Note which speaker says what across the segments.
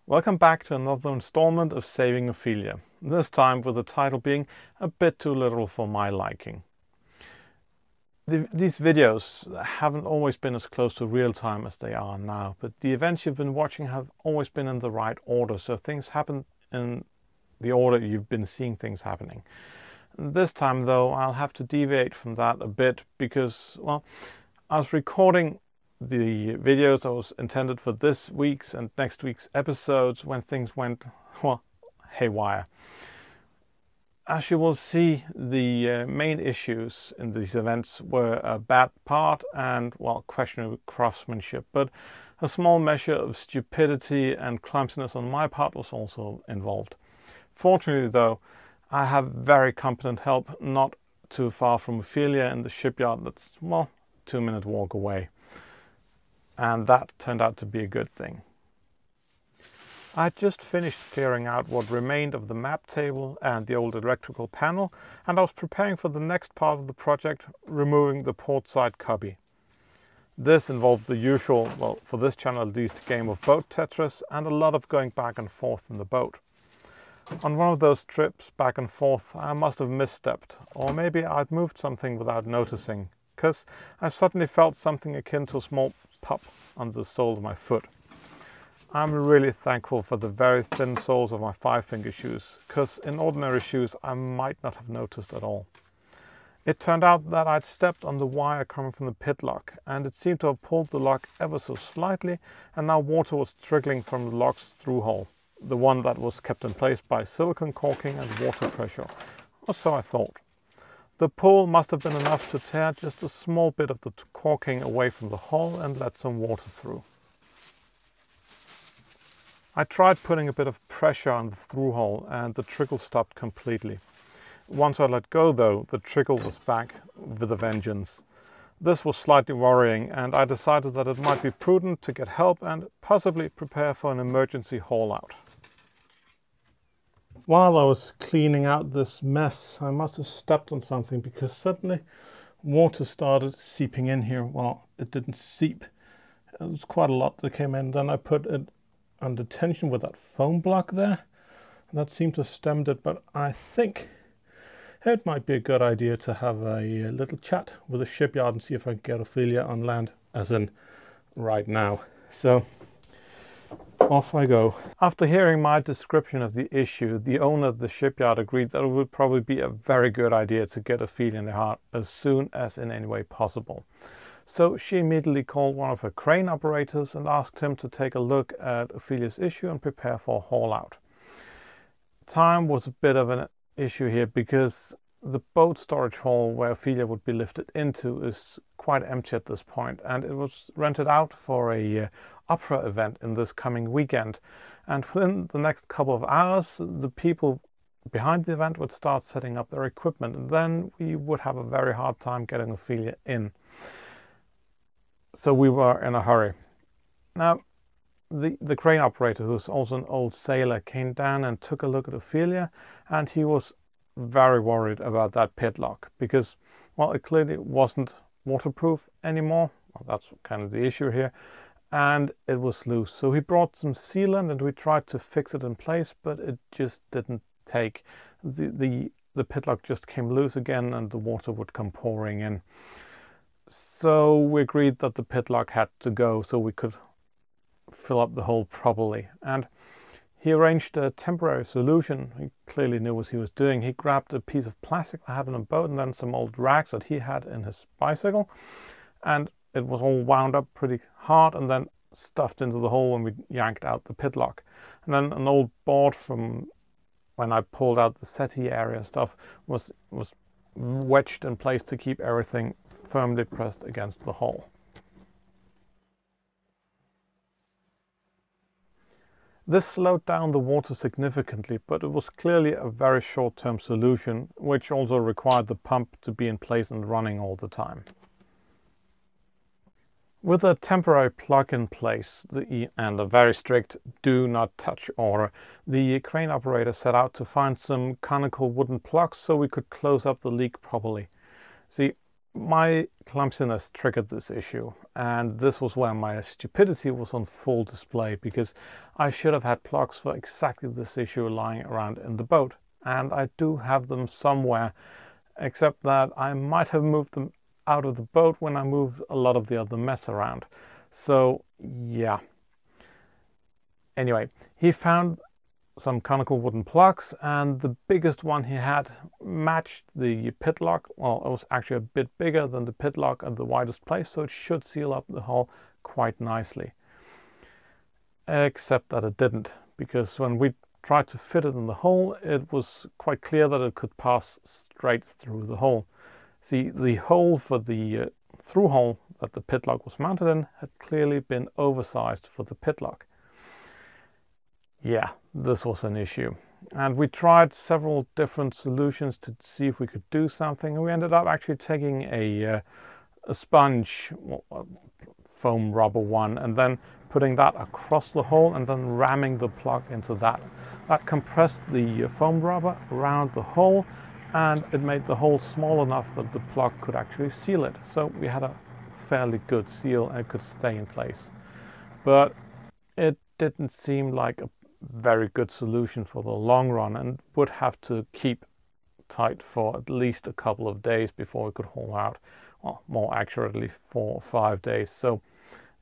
Speaker 1: Welcome back to another installment of Saving Ophelia, this time with the title being a bit too literal for my liking. These videos haven't always been as close to real time as they are now, but the events you've been watching have always been in the right order, so things happen in the order you've been seeing things happening. This time though, I'll have to deviate from that a bit because, well, I was recording the videos that was intended for this week's and next week's episodes when things went, well, haywire. As you will see, the main issues in these events were a bad part and, well, questionable craftsmanship, but a small measure of stupidity and clumsiness on my part was also involved. Fortunately though, I have very competent help not too far from Ophelia in the shipyard that's, well, 2-minute walk away. And that turned out to be a good thing. I had just finished clearing out what remained of the map table and the old electrical panel, and I was preparing for the next part of the project, removing the port side cubby. This involved the usual, well, for this channel at least, game of boat Tetris and a lot of going back and forth in the boat. On one of those trips back and forth, I must have misstepped, or maybe I'd moved something without noticing, because I suddenly felt something akin to a small pop under the sole of my foot. I'm really thankful for the very thin soles of my 5-finger shoes, because in ordinary shoes I might not have noticed at all. It turned out that I'd stepped on the wire coming from the pit lock, and it seemed to have pulled the lock ever so slightly, and now water was trickling from the lock's thru-hull, the one that was kept in place by silicone caulking and water pressure, or so I thought. The pull must have been enough to tear just a small bit of the caulking away from the hull and let some water through. I tried putting a bit of pressure on the thru-hull and the trickle stopped completely. Once I let go though, the trickle was back with a vengeance. This was slightly worrying, and I decided that it might be prudent to get help and possibly prepare for an emergency haul out. While I was cleaning out this mess, I must have stepped on something because suddenly water started seeping in here. Well, it didn't seep. It was quite a lot that came in. Then I put it under tension with that foam block there. That seemed to stem it, but I think it might be a good idea to have a little chat with the shipyard and see if I can get Ophelia on land, as in right now. So off I go. After hearing my description of the issue, the owner of the shipyard agreed that it would probably be a very good idea to get Ophelia in the heart as soon as in any way possible. So she immediately called one of her crane operators and asked him to take a look at Ophelia's issue and prepare for a haul out. Time was a bit of an issue here because the boat storage hall where Ophelia would be lifted into is quite empty at this point, and it was rented out for a opera event in this coming weekend. And within the next couple of hours, the people behind the event would start setting up their equipment, and then we would have a very hard time getting Ophelia in. So we were in a hurry. Now, the crane operator, who's also an old sailor, came down and took a look at Ophelia, and he was very worried about that pit lock because, well, it clearly wasn't waterproof anymore. Well, that's kind of the issue here. And it was loose. So he brought some sealant and we tried to fix it in place, but it just didn't take. The pit lock just came loose again and the water would come pouring in. So we agreed that the pit lock had to go so we could fill up the hole properly. And he arranged a temporary solution. He clearly knew what he was doing. He grabbed a piece of plastic that had on a boat and then some old rags that he had in his bicycle. And it was all wound up pretty hard and then stuffed into the hole when we yanked out the pit lock. And then an old board from when I pulled out the settee area stuff was wedged in place to keep everything firmly pressed against the hull. This slowed down the water significantly, but it was clearly a very short-term solution, which also required the pump to be in place and running all the time. With a temporary plug in place and a very strict do not touch order, the crane operator set out to find some conical wooden plugs so we could close up the leak properly. See, my clumsiness triggered this issue, and this was where my stupidity was on full display, because I should have had plugs for exactly this issue lying around in the boat, and I do have them somewhere, except that I might have moved them out of the boat when I moved a lot of the other mess around. So yeah. Anyway, he found some conical wooden plugs, and the biggest one he had matched the pit lock. Well, it was actually a bit bigger than the pit lock at the widest place, so it should seal up the hull quite nicely. Except that it didn't, because when we tried to fit it in the hole, it was quite clear that it could pass straight through the hole. See, the hole for the thru-hull that the pit lock was mounted in had clearly been oversized for the pit lock. Yeah, this was an issue, and we tried several different solutions to see if we could do something, and we ended up actually taking a sponge, foam rubber one, and then putting that across the hole and then ramming the plug into that. That compressed the foam rubber around the hole, and it made the hole small enough that the plug could actually seal it. So we had a fairly good seal and it could stay in place. But it didn't seem like a very good solution for the long run, and would have to keep tight for at least a couple of days before we could haul out. Well, more accurately 4 or 5 days. So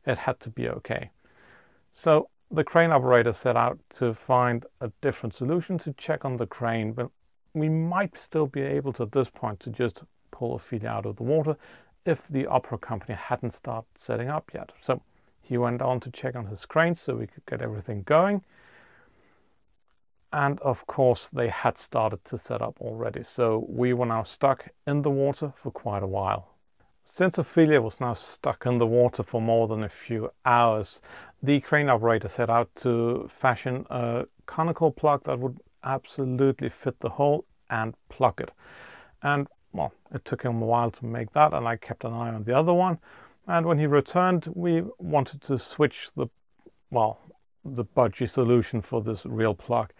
Speaker 1: it had to be okay. So the crane operator set out to find a different solution to check on the crane, but we might still be able to, at this point, to just pull Ophelia out of the water if the opera company hadn't started setting up yet. So he went on to check on his crane so we could get everything going. And of course they had started to set up already, so we were now stuck in the water for quite a while. Since Ophelia was now stuck in the water for more than a few hours, the crane operator set out to fashion a conical plug that would absolutely fit the hole and plug it. And well, it took him a while to make that, and I kept an eye on the other one. And when he returned, we wanted to switch the budgie solution for this real plug.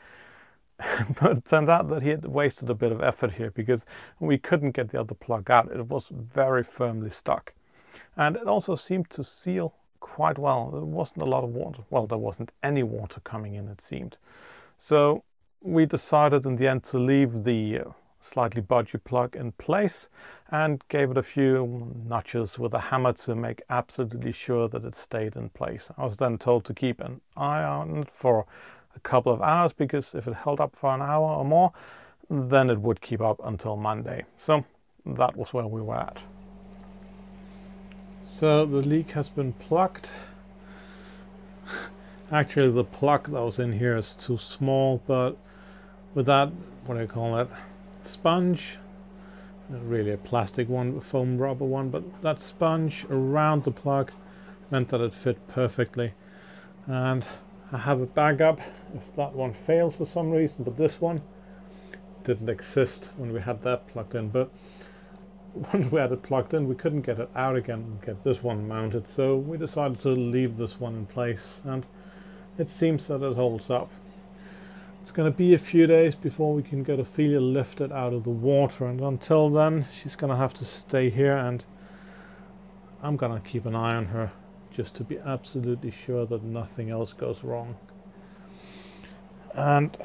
Speaker 1: But it turned out that he had wasted a bit of effort here, because we couldn't get the other plug out. It was very firmly stuck. And it also seemed to seal quite well. There wasn't a lot of water. Well, there wasn't any water coming in, it seemed. So we decided in the end to leave the slightly budgie plug in place and gave it a few notches with a hammer to make absolutely sure that it stayed in place. I was then told to keep an eye on it for a couple of hours, because if it held up for an hour or more, then it would keep up until Monday. So that was where we were at. So the leak has been plugged. Actually, the plug that was in here is too small, but with that, what do you call it, sponge, really a plastic one, a foam rubber one, but that sponge around the plug meant that it fit perfectly. And I have a backup if that one fails for some reason, but this one didn't exist when we had that plugged in. But once we had it plugged in, we couldn't get it out again and get this one mounted, so we decided to leave this one in place, and it seems that it holds up. It's going to be a few days before we can get Ophelia lifted out of the water, and until then she's going to have to stay here, and I'm going to keep an eye on her just to be absolutely sure that nothing else goes wrong. And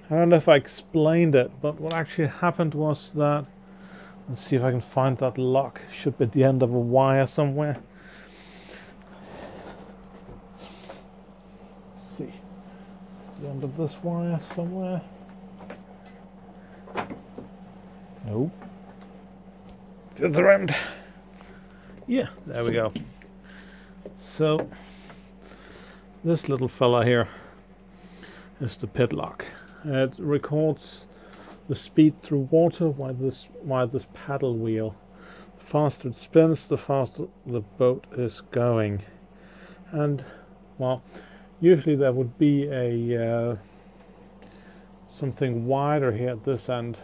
Speaker 1: I don't know if I explained it, but what actually happened was that, let's see if I can find that lock. It should be at the end of a wire somewhere. Let's see, the end of this wire somewhere. No. The other end. Yeah, there we go. So this little fella here is the pit lock. It records the speed through water while this paddle wheel. The faster it spins, the faster the boat is going. And well, usually there would be a something wider here at this end,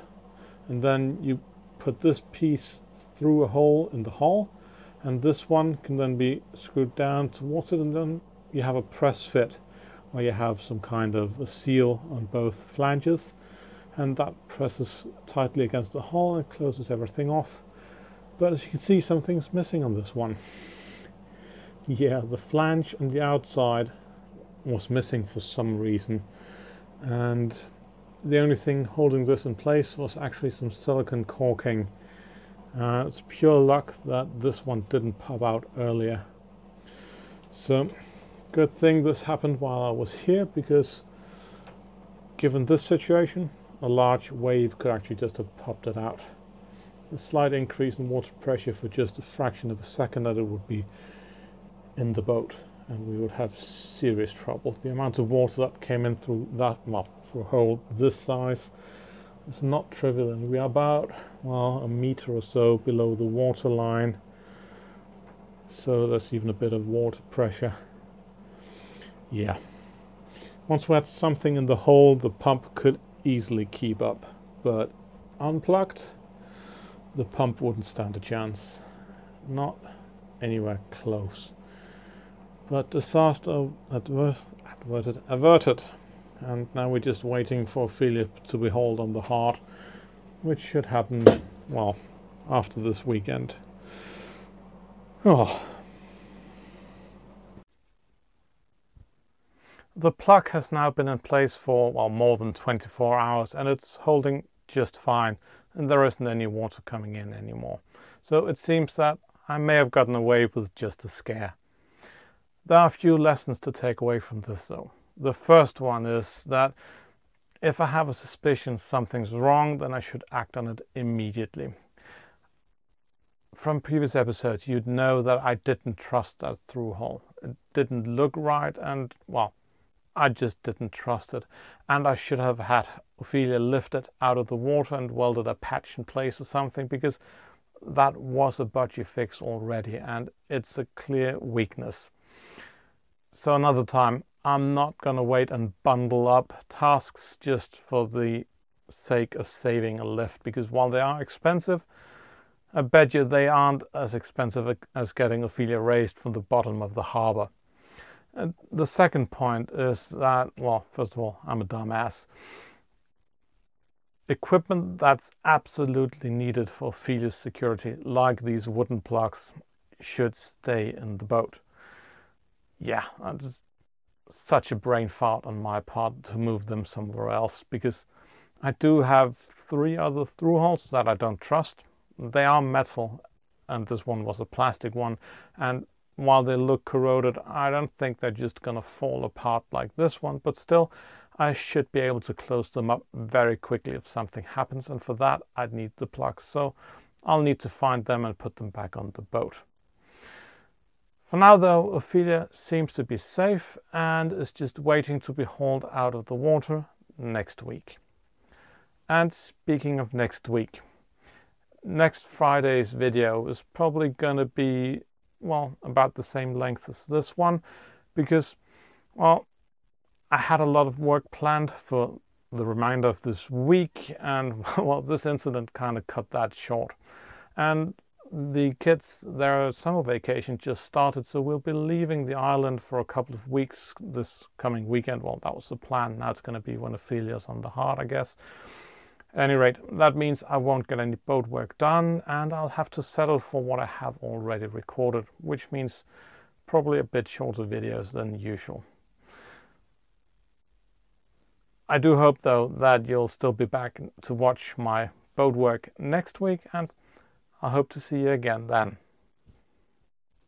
Speaker 1: and then you put this piece through a hole in the hull, and this one can then be screwed down towards it, and then you have a press fit where you have some kind of a seal on both flanges, and that presses tightly against the hull and closes everything off. But as you can see, something's missing on this one. Yeah, the flange on the outside was missing for some reason, and the only thing holding this in place was actually some silicone caulking. It's pure luck that this one didn't pop out earlier. So good thing this happened while I was here, because given this situation, a large wave could actually just have popped it out. A slight increase in water pressure for just a fraction of a second that it would be in the boat, and we would have serious trouble. The amount of water that came in through that, well, through a hole this size is not trivial, and we are about, well, a meter or so below the water line, so there's even a bit of water pressure. Yeah, once we had something in the hole, the pump could easily keep up, but unplugged, the pump wouldn't stand a chance, not anywhere close. But disaster averted, and now we're just waiting for Ophelia to be hauled on the heart, which should happen, well, after this weekend. Oh. The plug has now been in place for, well, more than 24 hours, and it's holding just fine, and there isn't any water coming in anymore. So it seems that I may have gotten away with just a scare. There are a few lessons to take away from this though. The first one is that if I have a suspicion something's wrong, then I should act on it immediately. From previous episodes, you'd know that I didn't trust that thru-hull. It didn't look right, and, well, I just didn't trust it. And I should have had Ophelia lifted out of the water and welded a patch in place or something, because that was a budgie fix already, and it's a clear weakness. So another time, I'm not going to wait and bundle up tasks just for the sake of saving a lift, because while they are expensive, I bet you they aren't as expensive as getting Ophelia raised from the bottom of the harbor. And the second point is that, well, first of all, I'm a dumbass. Equipment that's absolutely needed for Ophelia's security, like these wooden plugs, should stay in the boat. Yeah, that's such a brain fart on my part to move them somewhere else, because I do have 3 other thru-hulls that I don't trust. They are metal, and this one was a plastic one, and while they look corroded, I don't think they're just gonna fall apart like this one, but still, I should be able to close them up very quickly if something happens, and for that I'd need the plugs, so I'll need to find them and put them back on the boat. For now though, Ophelia seems to be safe and is just waiting to be hauled out of the water next week. And speaking of next week, next Friday's video is probably going to be, well, about the same length as this one, because, well, I had a lot of work planned for the remainder of this week, and, well, this incident kind of cut that short. And the kids, their summer vacation just started, so we'll be leaving the island for a couple of weeks this coming weekend. Well, that was the plan. Now it's going to be when Ophelia's on the heart, I guess. At any rate, that means I won't get any boat work done, and I'll have to settle for what I have already recorded, which means probably a bit shorter videos than usual. I do hope, though, that you'll still be back to watch my boat work next week, and I hope to see you again then.